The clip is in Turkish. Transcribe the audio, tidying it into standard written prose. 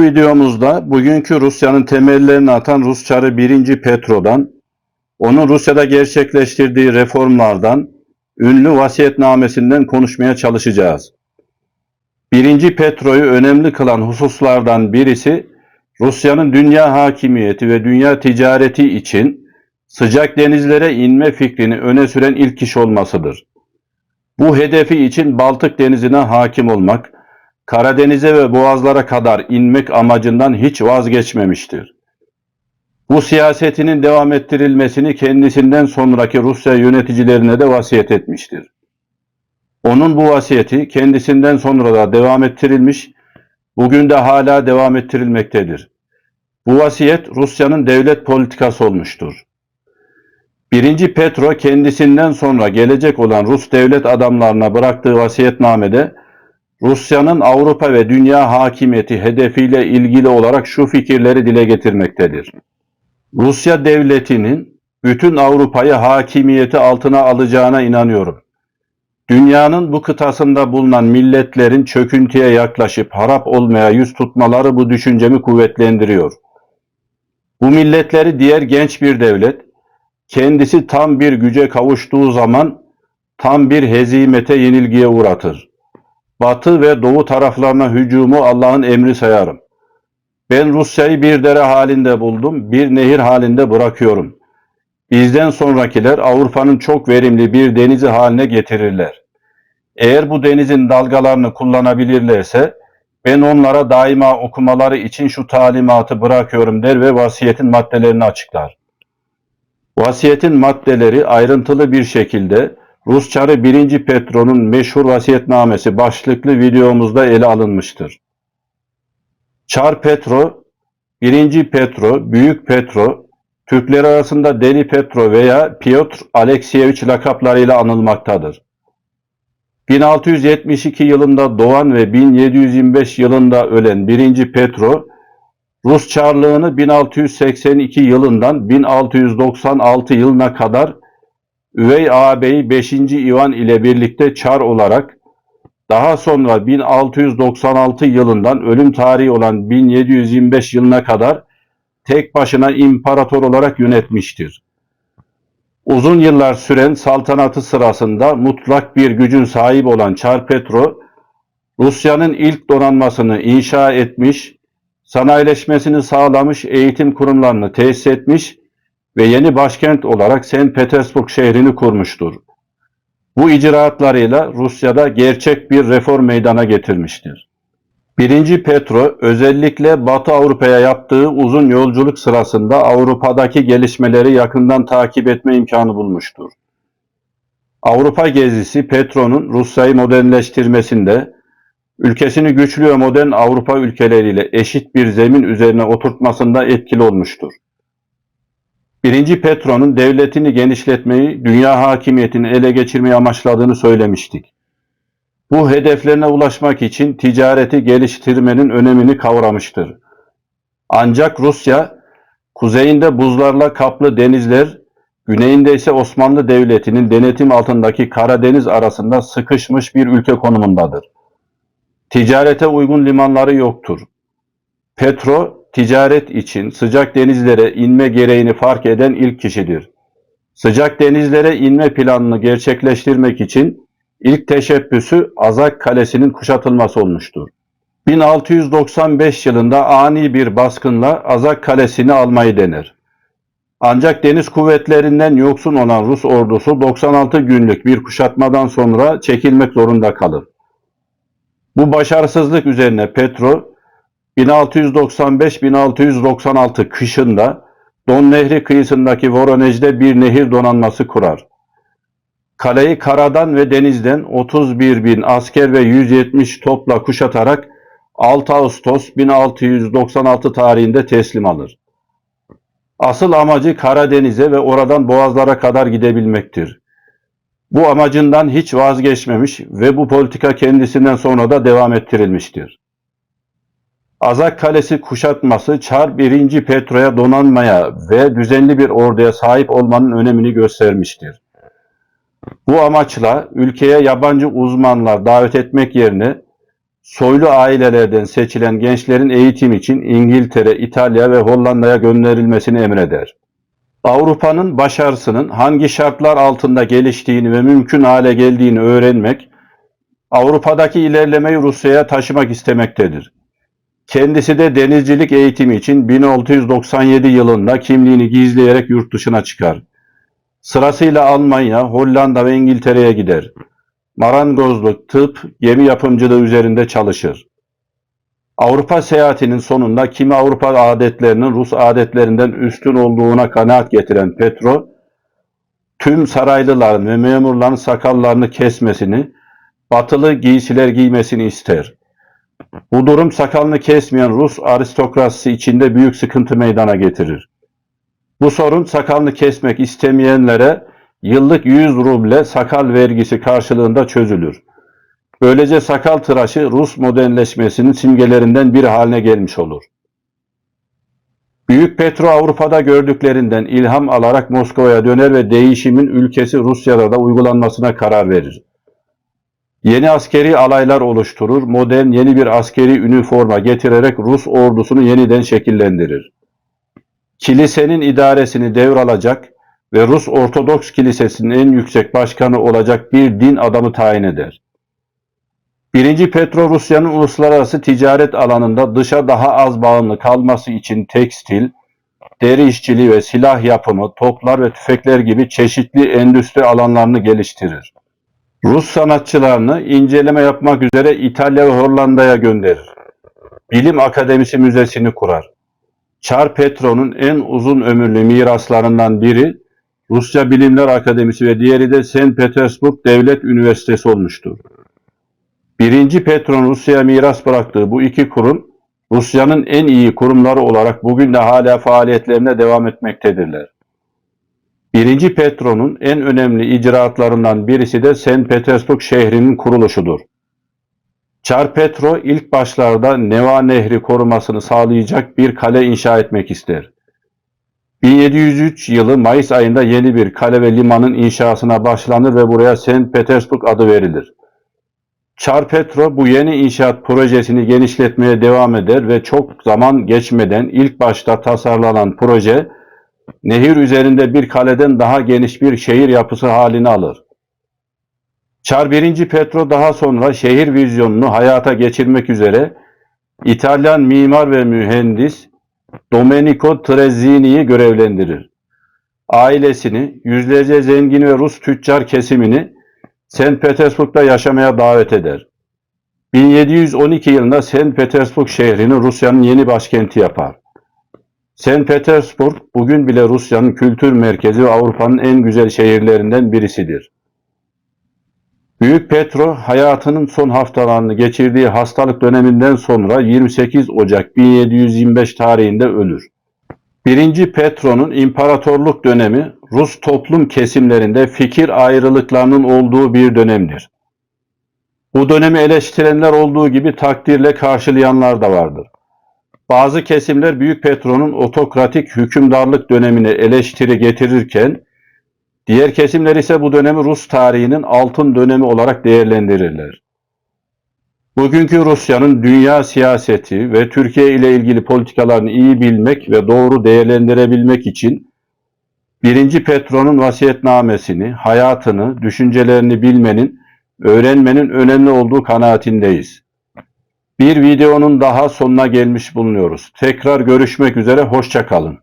Bu videomuzda bugünkü Rusya'nın temellerini atan Rus Çarı 1. Petro'dan, onun Rusya'da gerçekleştirdiği reformlardan, ünlü vasiyetnamesinden konuşmaya çalışacağız. 1. Petro'yu önemli kılan hususlardan birisi, Rusya'nın dünya hakimiyeti ve dünya ticareti için sıcak denizlere inme fikrini öne süren ilk kişi olmasıdır. Bu hedefi için Baltık Denizi'ne hakim olmak, Karadeniz'e ve boğazlara kadar inmek amacından hiç vazgeçmemiştir. Bu siyasetinin devam ettirilmesini kendisinden sonraki Rusya yöneticilerine de vasiyet etmiştir. Onun bu vasiyeti kendisinden sonra da devam ettirilmiş, bugün de hala devam ettirilmektedir. Bu vasiyet Rusya'nın devlet politikası olmuştur. 1. Petro kendisinden sonra gelecek olan Rus devlet adamlarına bıraktığı vasiyetnamede Rusya'nın Avrupa ve dünya hakimiyeti hedefiyle ilgili olarak şu fikirleri dile getirmektedir. Rusya devletinin bütün Avrupa'yı hakimiyeti altına alacağına inanıyorum. Dünyanın bu kıtasında bulunan milletlerin çöküntüye yaklaşıp harap olmaya yüz tutmaları bu düşüncemi kuvvetlendiriyor. Bu milletleri diğer genç bir devlet, kendisi tam bir güce kavuştuğu zaman tam bir hezimete, yenilgiye uğratır. Batı ve doğu taraflarına hücumu Allah'ın emri sayarım. Ben Rusya'yı bir dere halinde buldum, bir nehir halinde bırakıyorum. Bizden sonrakiler Avrupa'nın çok verimli bir denizi haline getirirler. Eğer bu denizin dalgalarını kullanabilirlerse, ben onlara daima okumaları için şu talimatı bırakıyorum der ve vasiyetin maddelerini açıklar. Vasiyetin maddeleri ayrıntılı bir şekilde Rus Çarı 1. Petro'nun meşhur vasiyetnamesi başlıklı videomuzda ele alınmıştır. Çar Petro, 1. Petro, Büyük Petro, Türkler arasında Deli Petro veya Piotr Alekseyevich lakaplarıyla anılmaktadır. 1672 yılında doğan ve 1725 yılında ölen 1. Petro, Rus Çarlığını 1682 yılından 1696 yılına kadar üvey ağabeyi 5. Ivan ile birlikte Çar olarak, daha sonra 1696 yılından ölüm tarihi olan 1725 yılına kadar tek başına imparator olarak yönetmiştir. Uzun yıllar süren saltanatı sırasında mutlak bir gücün sahibi olan Çar Petro, Rusya'nın ilk donanmasını inşa etmiş, sanayileşmesini sağlamış, eğitim kurumlarını tesis etmiş ve yeni başkent olarak St. Petersburg şehrini kurmuştur. Bu icraatlarıyla Rusya'da gerçek bir reform meydana getirmiştir. 1. Petro özellikle Batı Avrupa'ya yaptığı uzun yolculuk sırasında Avrupa'daki gelişmeleri yakından takip etme imkanı bulmuştur. Avrupa gezisi Petro'nun Rusya'yı modernleştirmesinde, ülkesini güçlü ve modern Avrupa ülkeleriyle eşit bir zemin üzerine oturtmasında etkili olmuştur. 1. Petro'nun devletini genişletmeyi, dünya hakimiyetini ele geçirmeyi amaçladığını söylemiştik. Bu hedeflerine ulaşmak için ticareti geliştirmenin önemini kavramıştır. Ancak Rusya, kuzeyinde buzlarla kaplı denizler, güneyinde ise Osmanlı Devleti'nin denetim altındaki Karadeniz arasında sıkışmış bir ülke konumundadır. Ticarete uygun limanları yoktur. Petro, ticaret için sıcak denizlere inme gereğini fark eden ilk kişidir. Sıcak denizlere inme planını gerçekleştirmek için ilk teşebbüsü Azak Kalesi'nin kuşatılması olmuştur. 1695 yılında ani bir baskınla Azak Kalesi'ni almayı dener. Ancak deniz kuvvetlerinden yoksun olan Rus ordusu 96 günlük bir kuşatmadan sonra çekilmek zorunda kalır. Bu başarısızlık üzerine Petro, 1695-1696 kışında Don Nehri kıyısındaki Voronezh'de bir nehir donanması kurar. Kaleyi karadan ve denizden 31.000 asker ve 170 topla kuşatarak 6 Ağustos 1696 tarihinde teslim alır. Asıl amacı Karadeniz'e ve oradan boğazlara kadar gidebilmektir. Bu amacından hiç vazgeçmemiş ve bu politika kendisinden sonra da devam ettirilmiştir. Azak Kalesi kuşatması Çar 1. Petro'ya donanmaya ve düzenli bir orduya sahip olmanın önemini göstermiştir. Bu amaçla ülkeye yabancı uzmanlar davet etmek yerine soylu ailelerden seçilen gençlerin eğitim için İngiltere, İtalya ve Hollanda'ya gönderilmesini emreder. Avrupa'nın başarısının hangi şartlar altında geliştiğini ve mümkün hale geldiğini öğrenmek, Avrupa'daki ilerlemeyi Rusya'ya taşımak istemektedir. Kendisi de denizcilik eğitimi için 1697 yılında kimliğini gizleyerek yurt dışına çıkar. Sırasıyla Almanya, Hollanda ve İngiltere'ye gider. Marangozluk, tıp, gemi yapımcılığı üzerinde çalışır. Avrupa seyahatinin sonunda kimi Avrupa adetlerinin Rus adetlerinden üstün olduğuna kanaat getiren Petro, tüm saraylıların ve memurların sakallarını kesmesini, batılı giysiler giymesini ister. Bu durum sakalını kesmeyen Rus aristokrasisi içinde büyük sıkıntı meydana getirir. Bu sorun sakalını kesmek istemeyenlere yıllık 100 ruble sakal vergisi karşılığında çözülür. Böylece sakal tıraşı Rus modernleşmesinin simgelerinden biri haline gelmiş olur. Büyük Petro Avrupa'da gördüklerinden ilham alarak Moskova'ya döner ve değişimin ülkesi Rusya'da da uygulanmasına karar verir. Yeni askeri alaylar oluşturur, modern yeni bir askeri üniforma getirerek Rus ordusunu yeniden şekillendirir. Kilisenin idaresini devralacak ve Rus Ortodoks Kilisesi'nin en yüksek başkanı olacak bir din adamı tayin eder. 1. Petro Rusya'nın uluslararası ticaret alanında dışa daha az bağımlı kalması için tekstil, deri işçiliği ve silah yapımı, toplar ve tüfekler gibi çeşitli endüstri alanlarını geliştirir. Rus sanatçılarını inceleme yapmak üzere İtalya ve Hollanda'ya gönderir. Bilim Akademisi Müzesi'ni kurar. Çar Petro'nun en uzun ömürlü miraslarından biri Rusya Bilimler Akademisi ve diğeri de St. Petersburg Devlet Üniversitesi olmuştur. 1. Petro'nun Rusya'ya miras bıraktığı bu iki kurum, Rusya'nın en iyi kurumları olarak bugün de hala faaliyetlerine devam etmektedirler. 1. Petro'nun en önemli icraatlarından birisi de St. Petersburg şehrinin kuruluşudur. Çar Petro ilk başlarda Neva Nehri korumasını sağlayacak bir kale inşa etmek ister. 1703 yılı Mayıs ayında yeni bir kale ve limanın inşasına başlanır ve buraya St. Petersburg adı verilir. Çar Petro bu yeni inşaat projesini genişletmeye devam eder ve çok zaman geçmeden ilk başta tasarlanan proje, nehir üzerinde bir kaleden daha geniş bir şehir yapısı halini alır. Çar 1. Petro daha sonra şehir vizyonunu hayata geçirmek üzere İtalyan mimar ve mühendis Domenico Trezzini'yi görevlendirir. Ailesini, yüzlerce zengin ve Rus tüccar kesimini St. Petersburg'da yaşamaya davet eder. 1712 yılında St. Petersburg şehrini Rusya'nın yeni başkenti yapar. St. Petersburg bugün bile Rusya'nın kültür merkezi ve Avrupa'nın en güzel şehirlerinden birisidir. Büyük Petro hayatının son haftalarını geçirdiği hastalık döneminden sonra 28 Ocak 1725 tarihinde ölür. 1. Petro'nun imparatorluk dönemi Rus toplum kesimlerinde fikir ayrılıklarının olduğu bir dönemdir. Bu dönemi eleştirenler olduğu gibi takdirle karşılayanlar da vardır. Bazı kesimler Büyük Petro'nun otokratik hükümdarlık dönemine eleştiri getirirken, diğer kesimler ise bu dönemi Rus tarihinin altın dönemi olarak değerlendirirler. Bugünkü Rusya'nın dünya siyaseti ve Türkiye ile ilgili politikalarını iyi bilmek ve doğru değerlendirebilmek için 1. Petro'nun vasiyetnamesini, hayatını, düşüncelerini bilmenin, öğrenmenin önemli olduğu kanaatindeyiz. Bir videonun daha sonuna gelmiş bulunuyoruz. Tekrar görüşmek üzere, hoşça kalın.